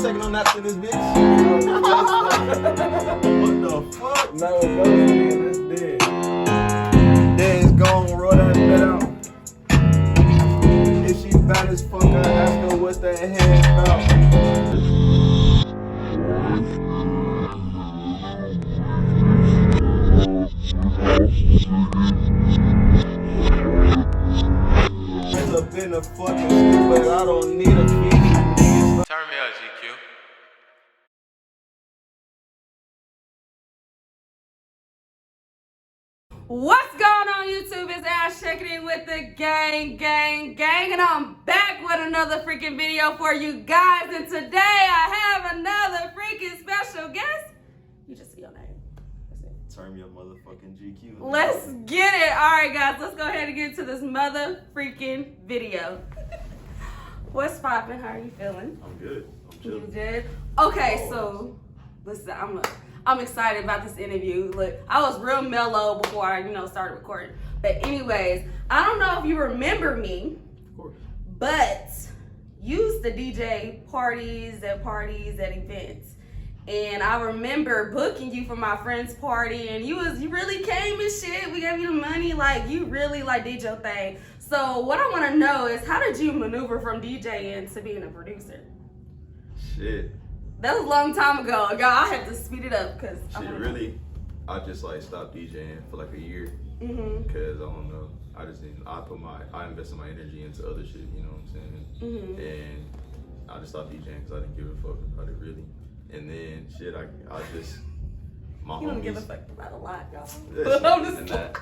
taking no naps in this bitch. What the fuck? No, that's dead. Dead is gone, roll that bed out. If she bad as fuck, I ask her what the head about. Up in the fucking school, but I don't need a fee. Turn me up, GQ. What's going on YouTube? It's Ash checking in with the gang, and I'm back with another freaking video for you guys. And today I have another freaking special guest. You just see your name. That's it. Turn me up, motherfucking GQ. Let's get it. All right, guys, let's go ahead and get into this mother freaking video. What's poppin'? How are you feeling? I'm good. I'm You chilling. good? Okay, so listen, I'm excited about this interview. Look, I was real mellow before I, started recording. But anyways, I don't know if you remember me, Of course. but you used to DJ parties at events. And I remember booking you for my friend's party, and you really came and shit. We gave you the money, like you really did your thing. So what I want to know is, how did you maneuver from DJing to being a producer? Shit. That was a long time ago. Y'all, I had to speed it up because Really, I just stopped DJing for a year. Cause I don't know. I invested my energy into other shit. You know what I'm saying? And I just stopped DJing because I didn't give a fuck about it really. And then shit, I just my You don't homies. give a fuck about a lot, y'all. And that.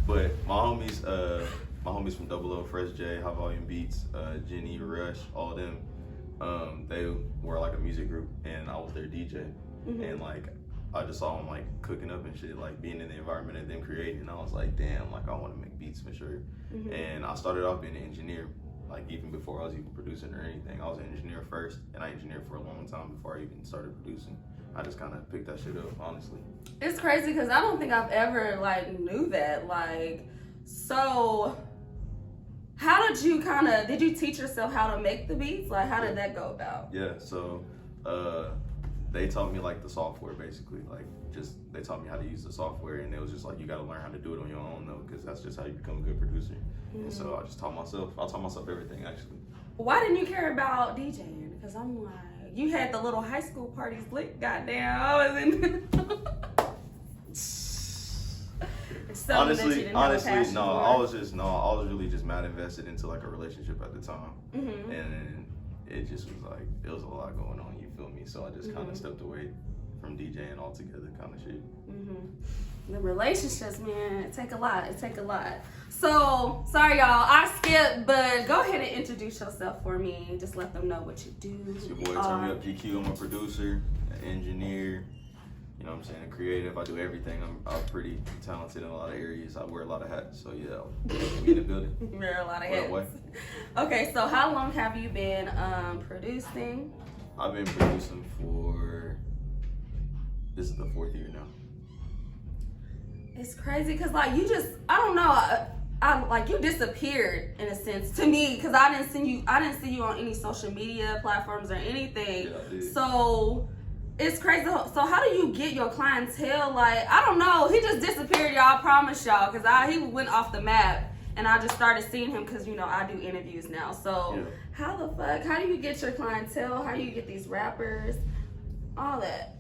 But my homies from Double O, Fresh J, High Volume Beats, Jenny, Rush, all them. They were a music group, and I was their DJ. And I just saw them cooking up and shit, being in the environment and them creating. And I was like, damn, I want to make beats for sure. And I started off being an engineer, even before I was even producing or anything. I was an engineer first, and I engineered for a long time before I even started producing. I just kind of picked that shit up, honestly. It's crazy because I don't think I've ever knew that. So how did you did you teach yourself how to make the beats? How did that go about? Yeah, so they taught me the software basically. They taught me how to use the software, and it was just you gotta learn how to do it on your own though, because that's just how you become a good producer. And so I just taught myself. I taught myself everything actually. Why didn't you care about DJing? Because I'm you had the little high school parties lit, goddamn. I was in. Honestly, no. I was really just mad invested into a relationship at the time, and it just was it was a lot going on. You feel me? So I just kind of stepped away from DJing altogether, kind of shit. The relationships, man, it take a lot. So sorry, y'all, I skipped, but go ahead and introduce yourself for me. Just let them know what you do. It's your boy, Turn Me Up GQ. I'm a producer, an engineer. You know what I'm saying? A creative. I do everything. I'm pretty talented in a lot of areas. I wear a lot of hats. So yeah, we in the building. You wear a lot of hats. Okay, so how long have you been producing? I've been producing for, this is the 4th year now. It's crazy because you just, I don't know, you disappeared in a sense to me, because I didn't see you on any social media platforms or anything. Yeah, I did. So it's crazy. So how do you get your clientele? I don't know. He just disappeared, y'all. I promise y'all, because he went off the map, and I just started seeing him because I do interviews now. So yeah. How the fuck? How do you get your clientele? How do you get these rappers? All that.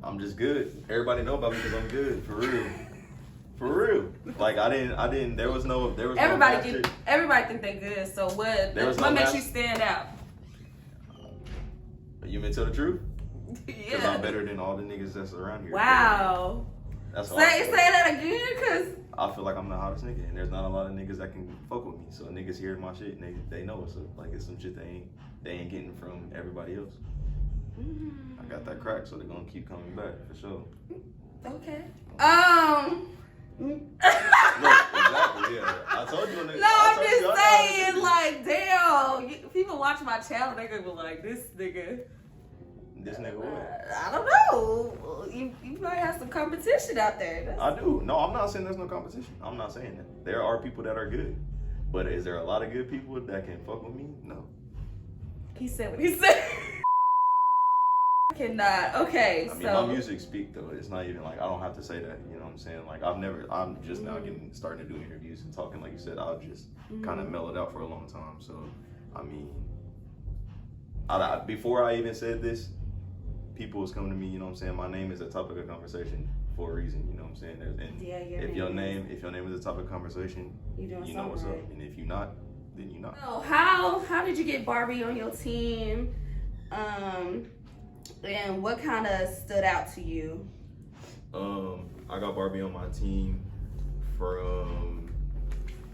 I'm just good. Everybody know about me because I'm good, for real. For real. I didn't. There was no. Everybody think they good. So what makes you stand out? You meant to tell the truth? Because I'm Yeah. better than all the niggas that's around here. Wow. That's all. Say that again, cause I feel like I'm the hottest nigga, and there's not a lot of niggas that can fuck with me. So niggas hear my shit, and they know what's up. It's some shit they ain't getting from everybody else. I got that crack, so they're gonna keep coming back for sure. Okay. Look, exactly, yeah. I told you. No, I'm just saying, damn. People watch my channel, they gonna be like, this nigga. This nigga what? I don't know. You might have some competition out there. I do. No, I'm not saying there's no competition. I'm not saying that. There are people that are good. But is there a lot of good people that can fuck with me? No. He said what he said. I cannot. Okay, I mean, so my music speak though. It's not even like I don't have to say that. You know what I'm saying? Like I'm just now starting to do interviews and talking. Like you said, I've just kind of mellowed out for a long time. So, I mean, before I even said this, people was coming to me. You know what I'm saying? My name is a topic of conversation for a reason. You know what I'm saying? And if your name is a topic of conversation, you know what's up. And if you're not, then you're not. So how did you get Barbie on your team? And what kind of stood out to you? I got Barbie on my team from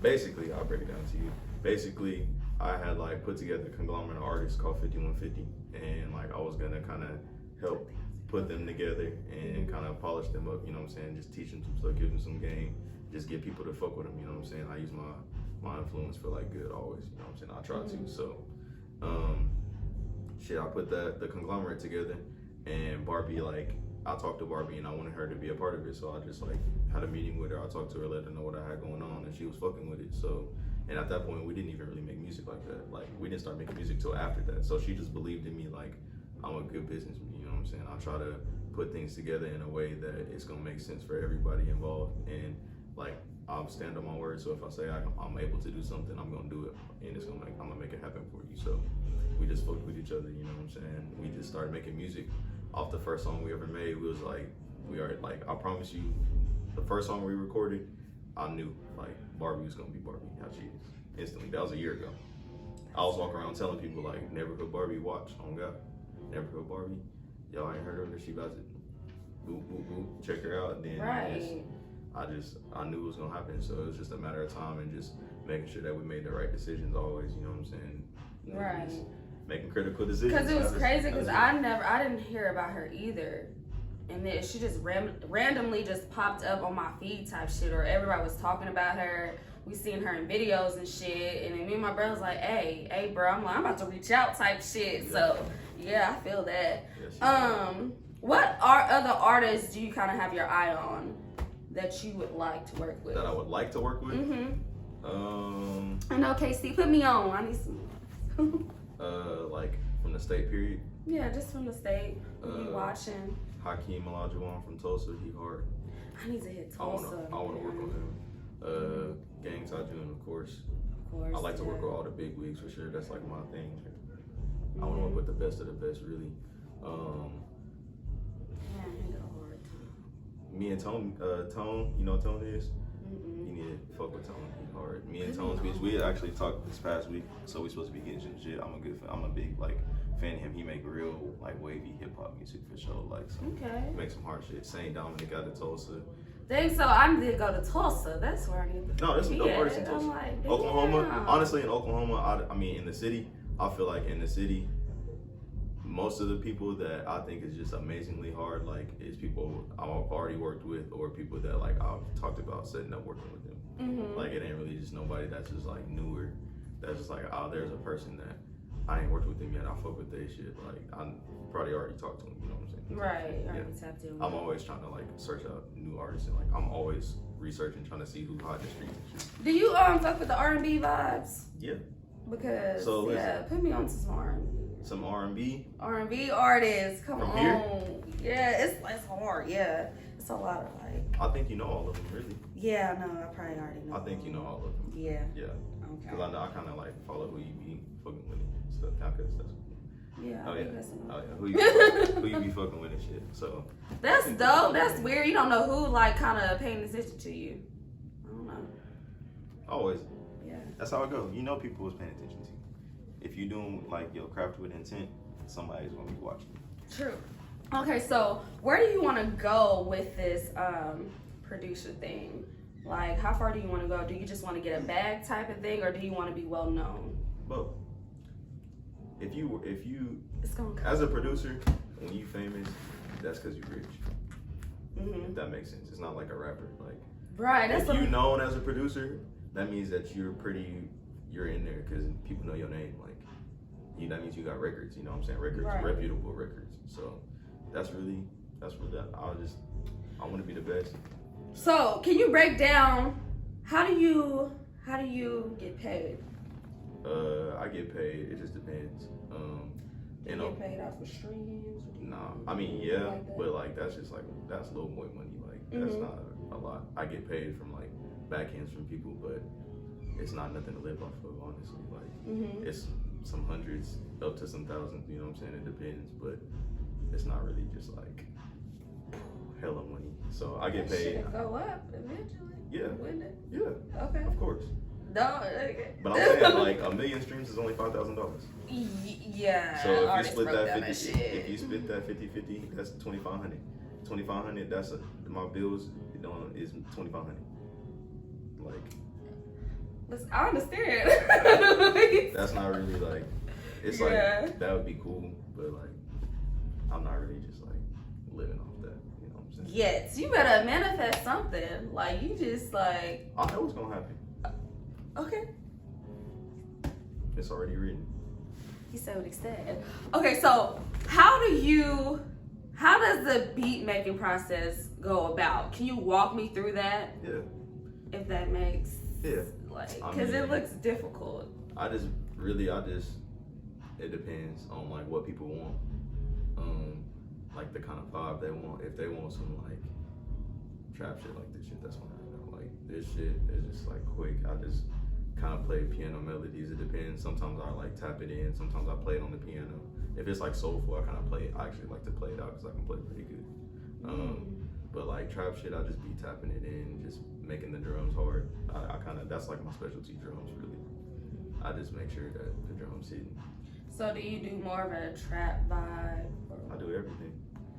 basically, I'll break it down to you. Basically, I had like put together a conglomerate of artists called 5150, and like I was gonna kind of help put them together and kind of polish them up. You know what I'm saying? Just teach them some stuff, give them some game, just get people to fuck with them. You know what I'm saying? I use my influence for like good always. You know what I'm saying? I try to. So, I put the conglomerate together, and Barbie, like, I talked to Barbie and I wanted her to be a part of it, so I just like had a meeting with her. I talked to her, let her know what I had going on, and she was fucking with it. So, and at that point, we didn't even really make music like that. Like, we didn't start making music till after that. So she just believed in me, like, I'm a good businessman, you know what I'm saying? I try to put things together in a way that it's gonna make sense for everybody involved, and like, I'll stand on my word. So if I say I'm able to do something, I'm gonna do it, and I'm gonna make it happen for you. So we just fucked with each other, you know what I'm saying? We just started making music. Off the first song we ever made, we was like, I promise you, the first song we recorded, I knew like Barbie was gonna be Barbie, how she is. Instantly. That was a year ago. I was walking around telling people like, Neighborhood Barbie, watch, on God. Neighborhood Barbie, y'all ain't heard of her, she about to boop, boop, boop, check her out. And then I knew it was gonna happen. So it was just a matter of time and just making sure that we made the right decisions always, you know what I'm saying? Right. Making critical decisions. Because it was crazy because I didn't hear about her either. And then she just randomly just popped up on my feed type shit, or everybody was talking about her. We seen her in videos and shit. And then me and my brother was like, hey bro, I'm about to reach out type shit. Yeah. So yeah, I feel that. Yeah, what other artists do you kind of have your eye on that you would like to work with? That I would like to work with? And OKC, put me on. I need some. Like from the state period? Yeah, just from the state. You watching? Hakeem Olajuwon from Tulsa, he hard. I need to hit Tulsa. I want to work with him. Gang Tajun, of course. I like to work with all the big wigs for sure. That's like my thing. I want to work with the best of the best, really. Me and Tone, you know what Tone is? You need to fuck with Tone. He hard. Me and Tone's bitch, we actually talked this past week, so we supposed to be getting some shit. I'm a big like fan of him. He make real like wavy hip hop music for sure. Like, make some hard shit. Saint Dominic out of Tulsa. Dang, so I need to go to Tulsa. That's where I need to. No, there's some dope artists in Tulsa. Like, Oklahoma, honestly, in Oklahoma, I mean, in the city, I feel like in the city, most of the people that I think is just amazingly hard, like, is people I've already worked with, or people that like I've talked about setting up working with them. Like, it ain't really just nobody that's just like newer. That's just like, oh, there's a person that I ain't worked with them yet. I fuck with their shit. Like, I probably already talked to them. You know what I'm saying? Right. Yeah. Tapped in. I'm always trying to like search out new artists, and like I'm always researching, trying to see who's hot in the streets. Do you fuck with the R&B vibes? Yeah. Because listen, put me on to some R&B. Some R&B. R&B artists, come From on. Here? Yeah, it's hard. Yeah, it's a lot of like. I think you know all of them, really. Yeah, no, I probably already know. I think you know all of them. Yeah. Yeah. Okay. Because I know I kind of like follow who you be fucking with and stuff. That's yeah. Oh yeah. Who you be fucking with and shit. So. That's dope. That's weird. You don't know who like kind of paying attention to you. I don't know. Always. Yeah. That's how it goes. You know people was paying attention to you. If you doing like your craft with intent, somebody's gonna be watching. True. Okay, so where do you want to go with this producer thing? Like, how far do you want to go? Do you just want to get a bag type of thing, or do you want to be well known? Both. If you it's gonna come. as a producer, when you famous, that's because you're rich. If that makes sense. It's not like a rapper. Like, right. That's if you known as a producer, that means that you're in there because people know your name. Like, that means you got records. You know what I'm saying? Records, right. Reputable records. So that's really I want to be the best. So can you break down how do you get paid? I get paid. It just depends. Do you get paid off for streams? Nah, I mean, yeah, but like that's just like that's low boy money. Like that's not a lot. I get paid from like backhands from people, but it's not nothing to live off of, honestly. Like it's some hundreds up to some thousands. You know what I'm saying? It depends, but it's not really just like hella money. So I get paid. Should go up eventually. Yeah. Wouldn't it? Yeah. Okay. Of course. No. Okay. But I'm saying like 1 million streams is only $5,000. Yeah. So if you artists split broke that down 50, if you split that 50-50, that's 2,500. 2,500. That's my bills. Is 2,500. Like. Listen, I understand. That's not really like. It's like that would be cool, but like I'm not really just like living off that. You know what I'm saying? Yes, you better manifest something. Like you just like. I know what's gonna happen. Okay. It's already written. He said what he said. Okay, so how does the beat making process go about? Can you walk me through that? Yeah. If that makes like, because it looks difficult. It depends on like what people want. Like the kind of vibe they want. If they want some like trap shit like this shit, that's when I know. Like this shit is just like quick. I just kind of play piano melodies. It depends. Sometimes I like tap it in. Sometimes I play it on the piano. If it's like soulful, I kind of play it. I actually like to play it out because I can play pretty good. But like trap shit, I just be tapping it in, just making the drums hard. I kind of, that's like my specialty, drums really. I just make sure that the drums hitting. So do you do more of a trap vibe? I do everything.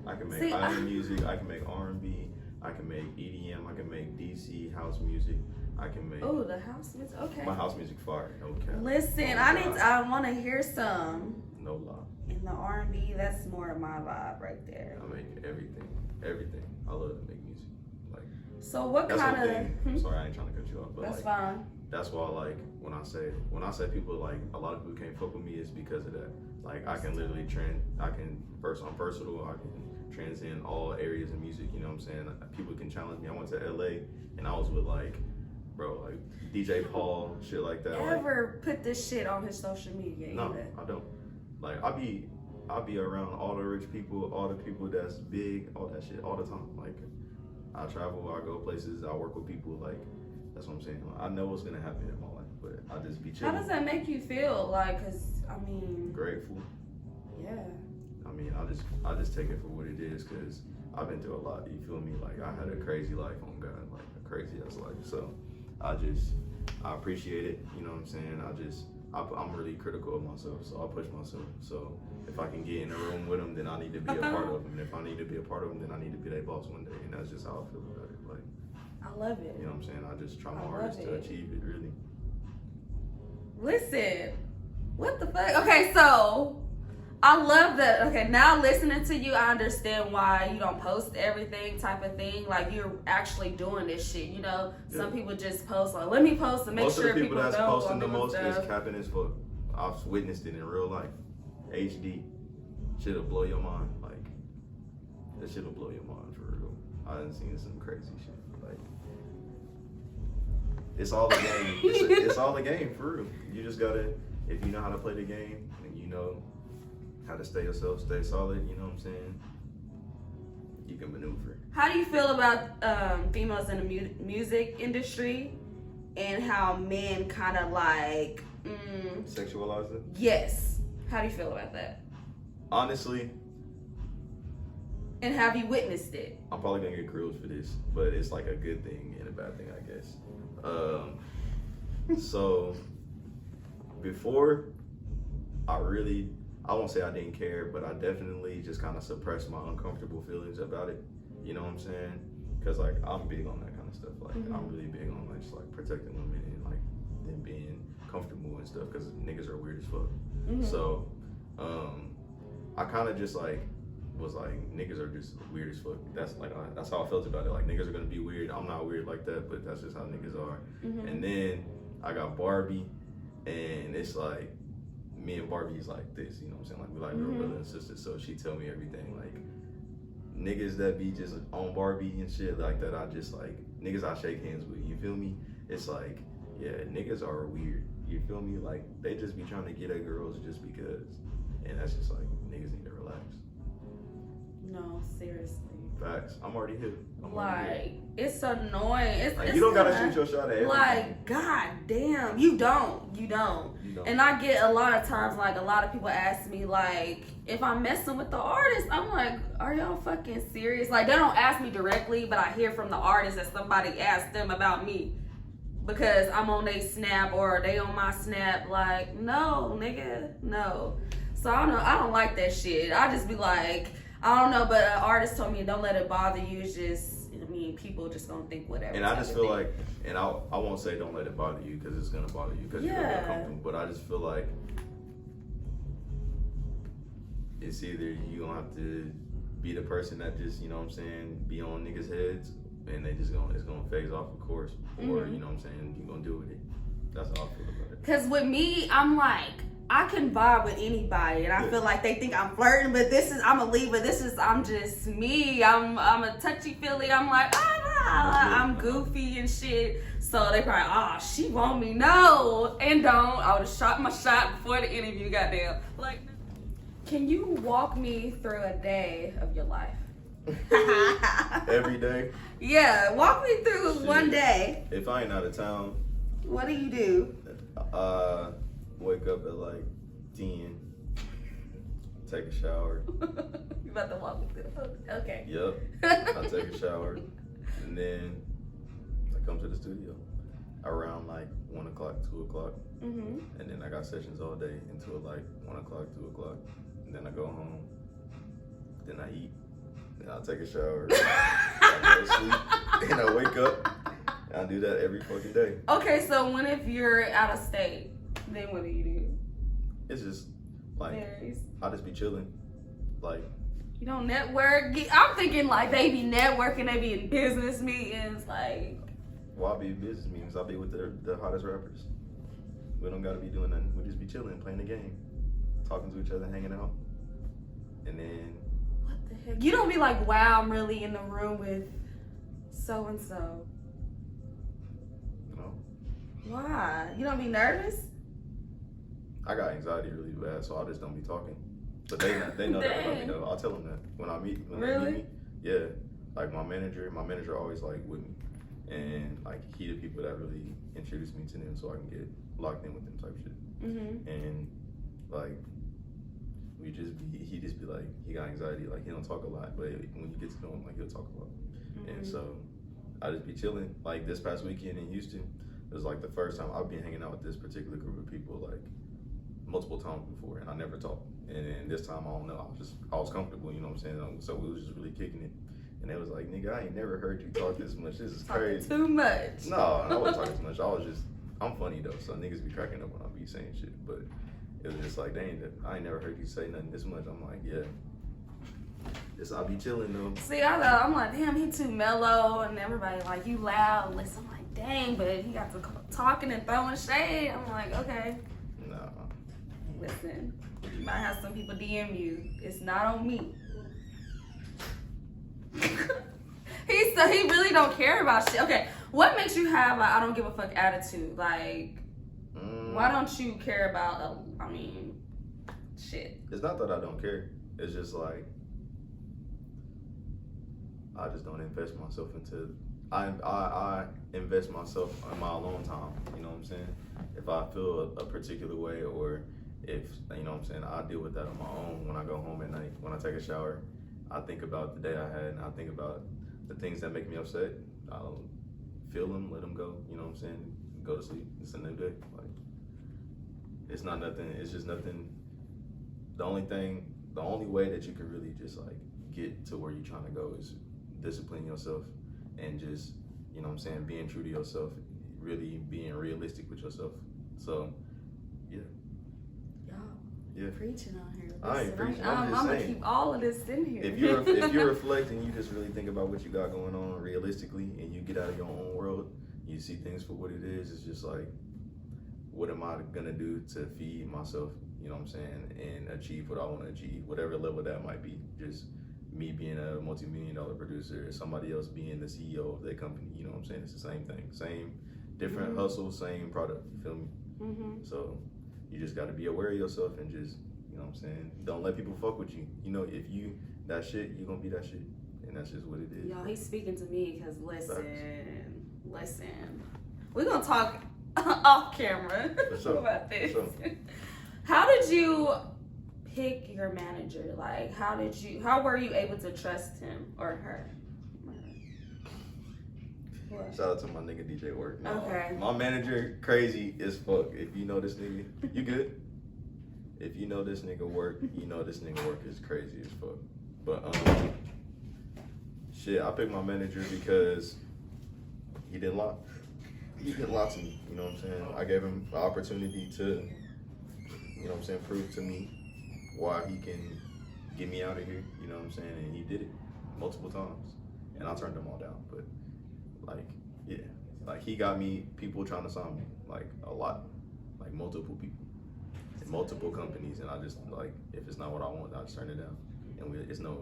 I can make island music. I can make R&B. I can make EDM. I can make DC house music. I can make. Oh, the house music. Okay. My house music fire. No cap. Listen, I want to hear some. No lie. In the R&B, that's more of my vibe right there. I make everything. Everything. I love to make music. Like. So what kind of? I'm sorry, I ain't trying to cut you off, but that's like, fine. That's why, like, when I say people, like, a lot of people can't fuck with me is because of that. Like, I can literally I'm versatile. I can transcend all areas of music. You know what I'm saying? People can challenge me. I went to LA and I was with like DJ Paul, shit like that. Ever put this shit on his social media? No, I don't. Like, I be around all the rich people, all the people that's big, all that shit all the time. Like, I travel, I go places, I work with people. Like, that's what I'm saying. I know what's gonna happen in my life, but I just be chilling. How does that make you feel? Like, cause I mean, grateful. Yeah. I mean, I just take it for what it is, cause I've been through a lot. You feel me? Like, I had a crazy life on God, like a crazy ass life. So I appreciate it. You know what I'm saying? I'm really critical of myself, so I push myself. So if I can get in a room with them, then I need to be a part of them. And if I need to be a part of them, then I need to be their boss one day. And that's just how I feel about it. Like, I love it. You know what I'm saying? I just try my hardest to achieve it, really. Listen, what the fuck? Okay, so I love that. Okay, now listening to you, I understand why you don't post everything type of thing. Like, you're actually doing this shit, you know? Some people just post, like, let me post to make most sure of the people that's posting the I'm most stuff. is capping as fuck. I've witnessed it in real life. HD. Shit'll blow your mind. Like, that shit'll blow your mind for real. I done seen some crazy shit. Like, it's all the game. It's all the game, for real. You just gotta, if you know how to play the game, and you know how to stay yourself, stay solid, you know what I'm saying? You can maneuver. How do you feel about females in the music industry and how men kind of like... sexualize it? Yes. How do you feel about that? Honestly... And have you witnessed it? I'm probably gonna get grilled for this, but it's like a good thing and a bad thing, I guess. So before, I won't say I didn't care, but I definitely just kind of suppressed my uncomfortable feelings about it. You know what I'm saying? Because like I'm big on that kind of stuff. Like I'm really big on like just like protecting women and like them being comfortable and stuff. Because niggas are weird as fuck. So I kind of just like was like, niggas are just weird as fuck. That's how I felt about it. Like, niggas are gonna be weird. I'm not weird like that, but that's just how niggas are. And then I got Barbie, and it's like me and Barbie's like this, you know what I'm saying? Like, we like real brother and sister. So she tell me everything. Like, niggas that be just on Barbie and shit like that, I just like, niggas I shake hands with, you feel me? It's like, yeah, niggas are weird, you feel me? Like, they just be trying to get at girls just because. And that's just like niggas need to relax. No, seriously. Facts. I'm already here. Like, it's annoying. It's you don't gotta not, shoot your shot at everything. Like, god damn, you don't. And I get a lot of times, like, a lot of people ask me, like, if I'm messing with the artist, I'm like, are y'all fucking serious? Like, they don't ask me directly, but I hear from the artist that somebody asked them about me because I'm on their snap or they on my snap. Like, no, nigga, no. So I don't like that shit. I just be like, I don't know, but an artist told me don't let it bother you. It's just, I mean, people just gonna think whatever. And I just feel like, and I won't say don't let it bother you because it's gonna bother you because you're gonna get comfortable. But I just feel like it's either you gonna have to be the person that just, you know what I'm saying, be on niggas' heads and it's gonna phase off, of course, or you know what I'm saying, you gonna deal with it. That's how I feel about it. Cause with me, I'm like, I can vibe with anybody, and I feel like they think I'm flirting, but I'm a Libra. I'm just me. I'm a touchy-feely. I'm like, I'm goofy and shit. So they probably, she want me. No, and don't. I would have shot my shot before the interview, goddamn. Like, can you walk me through a day of your life? Every day? Yeah, walk me through one day. If I ain't out of town. What do you do? Wake up at like 10, take a shower. You about to walk me through the phone? Okay. Yep. I take a shower, and then I come to the studio around like 1 o'clock, 2 o'clock, and then I got sessions all day until like 1 o'clock, 2 o'clock, and then I go home, then I eat, then I take a shower, I go to sleep, and I wake up, and I do that every fucking day. Okay, so when if you're out of state? Then what do you do? It's just like I just be chilling, like you don't network. I'm thinking like they be networking, they be in business meetings, like. Well, I be in business meetings. I be with the hottest rappers. We don't gotta be doing nothing. We just be chilling, playing the game, talking to each other, hanging out, and then. What the heck? You don't be like, wow, I'm really in the room with so and so. No. Why? You don't be nervous? I got anxiety really bad, so I just don't be talking. But they know that about me though. I'll tell them that when they meet me. Yeah, like my manager always like with me, and like he the people that really introduce me to them, so I can get locked in with them type shit. And like he just be like he got anxiety, like he don't talk a lot, but when you get to know him, like he'll talk a lot. And so I just be chilling. Like this past weekend in Houston, it was like the first time I've been hanging out with this particular group of people like multiple times before, and I never talked. And then this time, I don't know, I was comfortable, you know what I'm saying? So we was just really kicking it. And they was like, nigga, I ain't never heard you talk this much. This is crazy. Too much. No, I wasn't talking too much. I'm funny though, so niggas be cracking up when I be saying shit. But it was just like, dang, I ain't never heard you say nothing this much. I'm like, yeah. Just I be chilling though. See, I'm like, damn, he too mellow, and everybody like, you loud. Listen, I'm like, dang, but he got to talking and throwing shade. I'm like, okay. No. Listen, you might have some people DM you. It's not on me. He really don't care about shit. Okay, what makes you have a I don't give a fuck attitude? Like, why don't you care about? Shit. It's not that I don't care. It's just like I just don't invest myself into. I invest myself in my alone time. You know what I'm saying? If I feel a particular way, or if you know what I'm saying, I deal with that on my own. When I go home at night, when I take a shower, I think about the day I had, and I think about the things that make me upset. I'll feel them, let them go. You know what I'm saying? Go to sleep. It's a new day. Like it's not nothing. It's just nothing. The only way that you can really just like get to where you're trying to go is discipline yourself and just, you know what I'm saying, being true to yourself, really being realistic with yourself. So, yeah. Y'all preaching on here. Listen, I ain't preaching. I'm just gonna saying. keep all of this in here. If you reflect and you just really think about what you got going on realistically, and you get out of your own world, you see things for what it is. It's just like, what am I gonna do to feed myself? You know what I'm saying, and achieve what I want to achieve, whatever level that might be. Just me being a multi-million-dollar producer, somebody else being the CEO of their company. You know what I'm saying? It's the same thing, same different hustle, same product. You feel me? So you just got to be aware of yourself and just, you You know what I'm saying? Don't let people fuck with you. You know, if you that shit, you gonna be that shit. And that's just what it is. Y'all, he's speaking to me because listen. We're gonna talk off camera Sure. about this. Sure. How did you pick your manager? Like, how were you able to trust him or her? What? Shout out to my nigga DJ Work. No, Okay. My manager, crazy as fuck. If you know this nigga, you good. If you know this nigga Work, you know this nigga Work is crazy as fuck. But shit, I picked my manager because he didn't lie. He didn't lie to me. You know what I'm saying? I gave him the opportunity to, you know what I'm saying, prove to me why he can get me out of here. You know what I'm saying? And he did it multiple times, and I turned them all down. But like, yeah, like he got me people trying to sign me, like a lot, like multiple people, in multiple companies, and I just like, if it's not what I want, I just turn it down. And it's no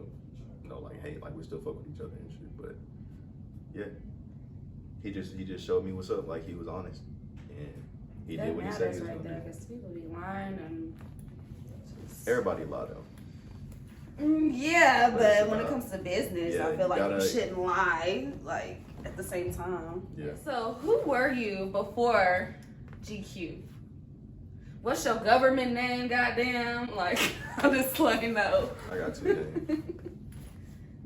like hate, like we still fuck with each other and shit. But yeah, he just showed me what's up, like he was honest, and he did what he said he was right gonna there, do. because people be lying and Everybody lie though. yeah, But but it's when it about- comes to business, yeah, I feel like gotta- you shouldn't lie, like, at the same time. Yeah. So, who were you before GQ? What's your government name, goddamn? Like, I'll just let you know. I got 2 names.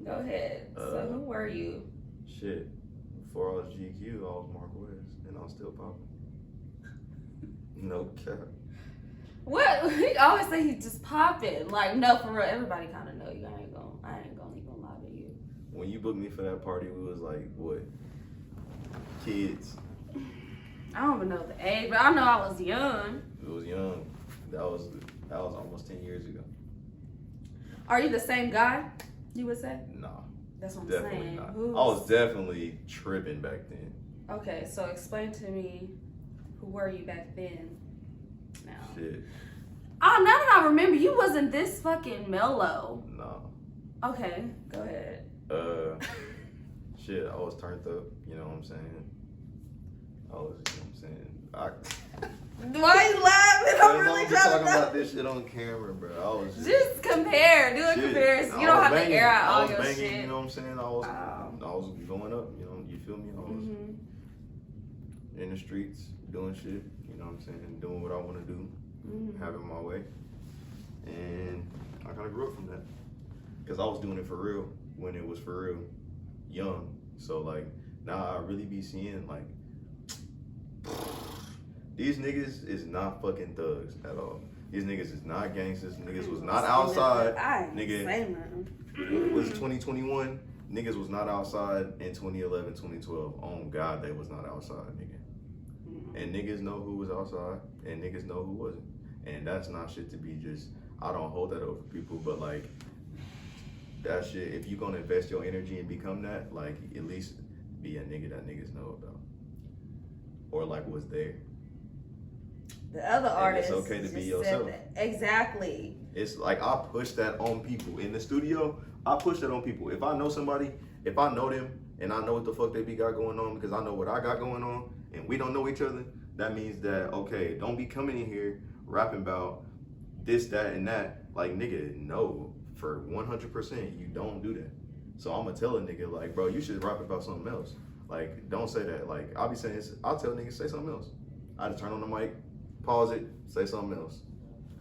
Go ahead. So, who were you? Shit. Before I was GQ, I was Mark West, and I was still popping. No cap. What? He always say he's just popping. Like, no, for real. Everybody kind of know you. I ain't gonna even lie to you. When you booked me for that party, we was like, what? Kids. I don't even know the age, but I know I was young. It was young. That was almost 10 years ago. Are you the same guy, you would say? Nah, That's what I'm definitely saying. not. Who's... I was definitely tripping back then. Okay, so explain to me, who were you back then? Now. Shit. Oh, now that I remember, you wasn't this fucking mellow. Nah. Okay, go ahead. Shit, I was turned up, you know what I'm saying? I was, you know what I'm saying? Why you laughing? I'm really talking trying to know. about this shit on camera, bro. I was Just compare. Do a shit. comparison. You I don't was have banging. to air out I all was your banging, shit. you know what I'm saying? I Wow. was going up, you know, you feel me? I was in the streets doing shit, you know what I'm saying? Doing what I want to do, having my way. And I kind of grew up from that. Because I was doing it for real when it was for real, young. So, like, now I really be seeing, like, these niggas is not fucking thugs at all. These niggas is not gangsters. Niggas was not outside. Nigga, it was 2021. Niggas was not outside in 2011, 2012. Oh God, they was not outside, nigga. And niggas know who was outside, and niggas know who wasn't. And that's not shit to be just, I don't hold that over people, but like, that shit, if you gonna invest your energy and become that, like, at least be a nigga that niggas know about. Or like was there. The other artists. It's okay to be just yourself. said that. Exactly. It's like I push that on people. In the studio, I push that on people. If I know somebody, if I know them and I know what the fuck they got going on because I know what I got going on and we don't know each other, that means that, okay, don't be coming in here rapping about this, that, and that. Like, nigga, no, for 100%, you don't do that. So I'm gonna tell a nigga, like, bro, you should rap about something else. Like, don't say that. Like, I'll tell niggas, say something else. I just turn on the mic, pause it, say something else.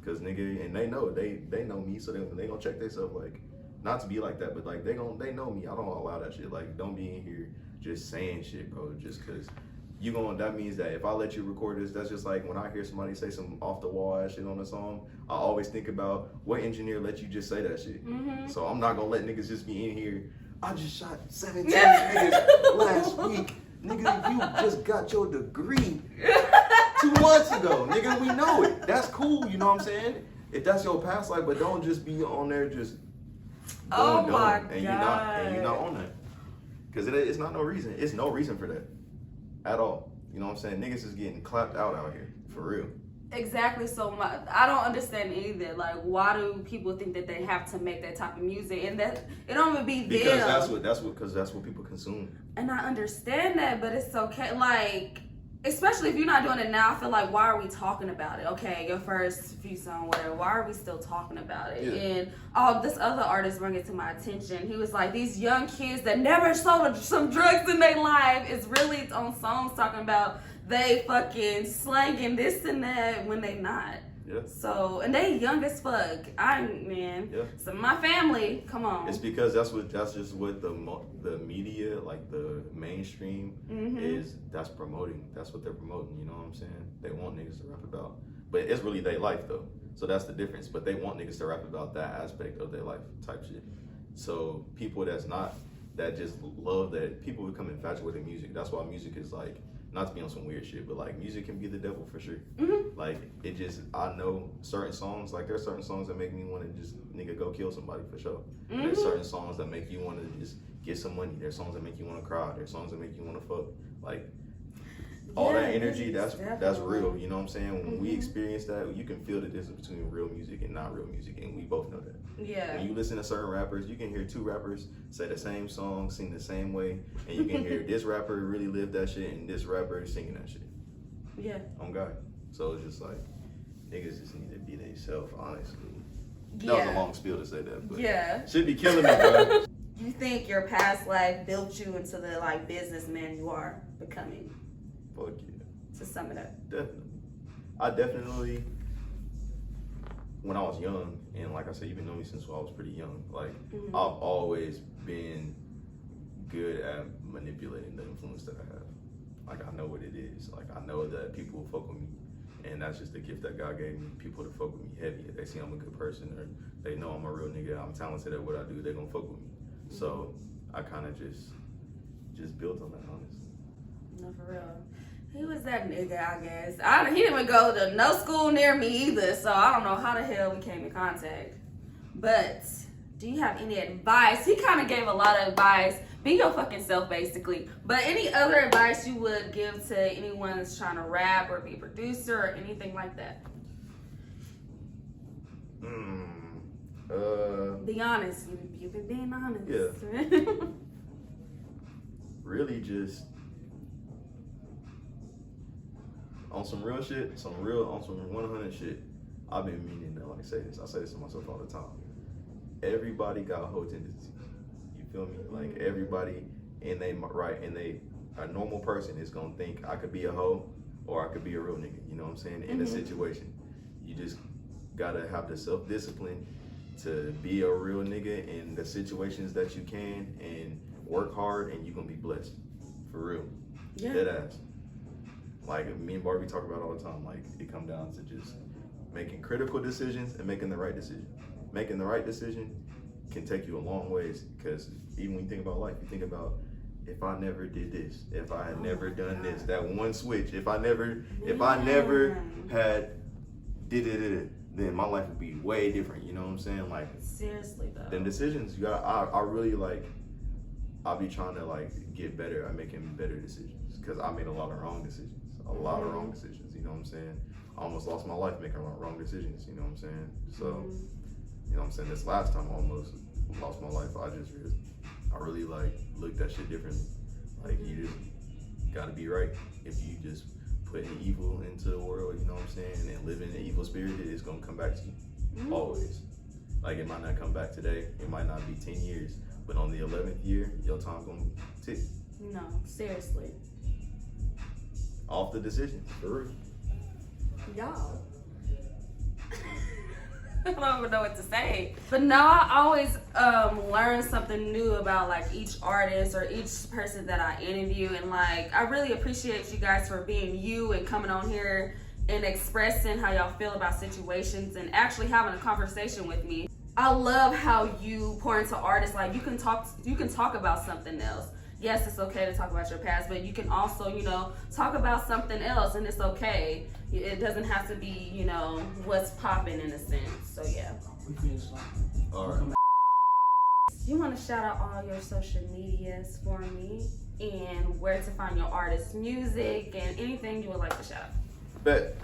Cause nigga, and they know me, so they gonna check themselves. Like, not to be like that, but like they know me. I don't allow that shit. Like, don't be in here just saying shit, bro. Just cause that means that if I let you record this, that's just like when I hear somebody say some off the wall ass shit on a song, I always think about what engineer let you just say that shit. So I'm not gonna let niggas just be in here. I just shot 17 niggas last week. Nigga, you just got your degree 2 months ago. Nigga, we know it. That's cool, you know what I'm saying? If that's your past life, but don't just be on there just Oh going my dumb. God. And you're not on that. Because it's not no reason. It's no reason for that. At all. You know what I'm saying? Niggas is getting clapped out here. For real. Exactly. So I don't understand either. Like, why do people think that they have to make that type of music and that it don't even be Because them? that's what people consume. And I understand that, but it's okay. Like, especially if you're not doing it now, I feel like, why are we talking about it? Okay, your first few songs, whatever, why are we still talking about it? Yeah. And this other artist brought it to my attention. He was like, these young kids that never sold some drugs in their life is really on songs talking about they fucking slanging this and that when they not. Yeah. So, and they young as fuck. Yeah. So my family, come on. It's because that's just what the media, like the mainstream, that's promoting. That's what they're promoting. You know what I'm saying? They want niggas to rap about, but it's really their life though. So that's the difference. But they want niggas to rap about that aspect of their life type shit. So people that just love that, people become infatuated with music. That's why music is like, not to be on some weird shit, but like music can be the devil for sure. Like I know certain songs, like there's certain songs that make me want to just nigga go kill somebody for sure. There's certain songs that make you want to just get some money. There's songs that make you want to cry. There's songs that make you want to fuck. Like all that energy, that's real. You know what I'm saying? When we experience that, you can feel the difference between real music and not real music, and we both know that. Yeah. When you listen to certain rappers, you can hear two rappers say the same song, sing the same way, and you can hear this rapper really live that shit and this rapper singing that shit. Yeah. On God. So it's just like, niggas just need to be themselves, honestly. Yeah. That was a long spiel to say that, but yeah. Should be killing me, bro. You think your past life built you into the like businessman you are becoming? Fuck yeah. To sum it up. Definitely. I definitely, when I was young, and like I said, you've been knowing me since I was pretty young, like I've always been good at manipulating the influence that I have. Like I know what it is. Like I know that people will fuck with me, and that's just the gift that God gave me. People to fuck with me heavy. If they see I'm a good person, or they know I'm a real nigga, I'm talented at what I do, they're gonna fuck with me. So I kind of just built on that, honestly. No, for real. He was that nigga, I guess. He didn't even go to no school near me either, so I don't know how the hell we came in contact. But do you have any advice? He kind of gave a lot of advice. Be your fucking self, basically. But any other advice you would give to anyone that's trying to rap or be a producer or anything like that? Be honest. You've been being honest. Yeah. Really just on some real shit, on some 100 shit. I've been meaning to like say this. I say this to myself all the time. Everybody got hoe tendencies. You feel me? Like everybody a normal person is gonna think I could be a hoe or I could be a real nigga. You know what I'm saying? In a situation, you just gotta have the self-discipline to be a real nigga in the situations that you can, and work hard, and you're gonna be blessed. For real. Yeah. Dead ass. Like me and Barbie talk about all the time, like it come down to just making critical decisions and making the right decision. Making the right decision can take you a long ways, because even when you think about life, you think about, if I never did this, if I had never done this, that one switch, if I never had did it, then my life would be way different. You know what I'm saying? Like seriously though. Them decisions, you got. I really like. I'll be trying to like get better at making better decisions, because I made a lot of wrong decisions. A lot of wrong decisions. You know what I'm saying? I almost lost my life making wrong decisions. You know what I'm saying? So, you know what I'm saying? This last time I almost lost my life. I really like looked at shit differently. Like you just gotta be right. If you just putting evil into the world, you know what I'm saying, and living an evil spirit, it's gonna come back to you. Always. Like it might not come back today. It might not be 10 years. But on the 11th year, your time's gonna tick. No, seriously. Off the decision, for real. Y'all. I don't even know what to say. But now I always learn something new about like each artist or each person that I interview, and like I really appreciate you guys for being you and coming on here and expressing how y'all feel about situations and actually having a conversation with me. I love how you pour into artists. Like you can talk about something else. Yes, it's okay to talk about your past, but you can also, talk about something else, and it's okay. It doesn't have to be, what's popping in a sense. So yeah. All right. You want to shout out all your social medias for me, and where to find your artist's music and anything you would like to shout out. Bet.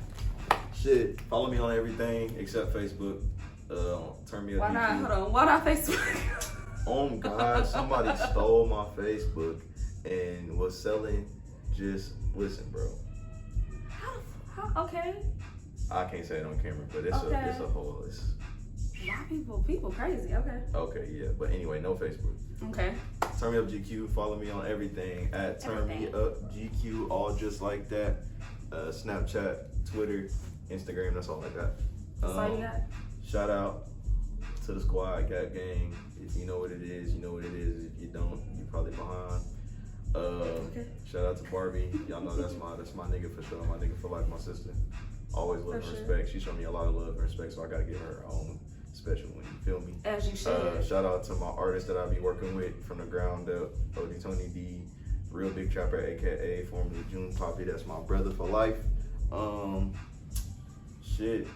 Shit. Follow me on everything except Facebook. Turn me up. Why not? Hold on. Why not Facebook? Oh God, somebody stole my Facebook and was selling. Just listen, bro. Okay. I can't say it on camera, but it's Okay. a whole. It's Why people crazy? Okay. okay, yeah. But anyway, no Facebook. Okay. Turn Me Up GQ. Follow me on everything at Turn Me Up GQ. All just like that. Snapchat, Twitter, Instagram. That's all I got. That's all you got. Shout out to the squad, Gap Gang. If you know what it is, you know what it is. If you don't, you probably behind. Okay. Shout out to Barbie. Y'all know that's my nigga for sure. My nigga for life. My sister. Always love and For sure. respect. She showed me a lot of love and respect, so I gotta give her own special one. You feel me? As you should. Shout out to my artists that I be working with from the ground up. OD Tony D, Real Big Trapper, aka formerly June Poppy. That's my brother for life. Shit.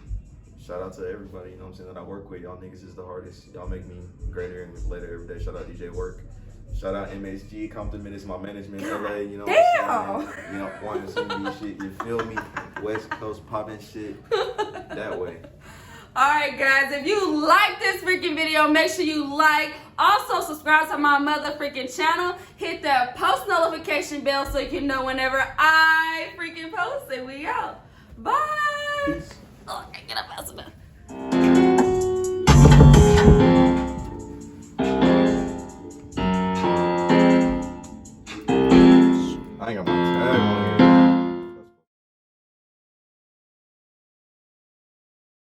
Shout out to everybody, you know what I'm saying, that I work with. Y'all niggas is the hardest. Y'all make me greater and later every day. Shout out DJ Work. Shout out MHG. Compliment is my management LA, you know what I'm saying? You know, wanting to see me shit, you feel me? West Coast popping shit that way. Alright guys, if you like this freaking video, make sure you like. Also subscribe to my mother freaking channel. Hit that post notification bell so you can know whenever I freaking post it. We out. Bye. Peace. Oh, I get up fast enough. I ain't got my